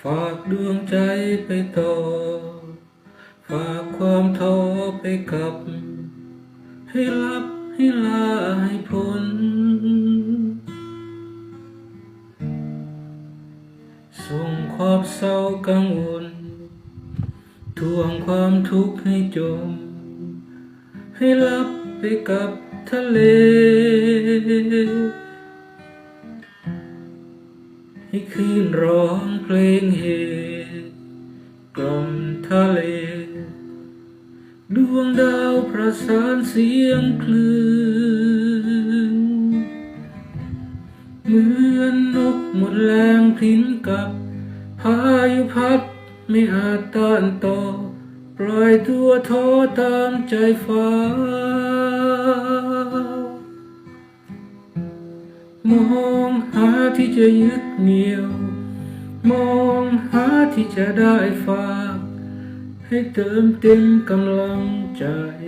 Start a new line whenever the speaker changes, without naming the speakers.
ฝากดวงใจไปต่อฝากความท้อไปกับให้รับให้ลาให้พ้นส่งความเศร้ากังวลทวงความทุกข์ให้จมให้ลับไปกับทะเลให้คลื่นร้องเพลงเฮกล่อมทะเลดวงดาวประสานเสียงคลื่นเหมือนนกหมดแรงพลิ้นกับพายุพัดไม่อาจต้านต่อปล่อยตัวท้อตามใจฟ้ามองหาที่จะยึดเหนี่ยวมองหาที่จะได้ฝากให้เติมเต็มกำลังใจ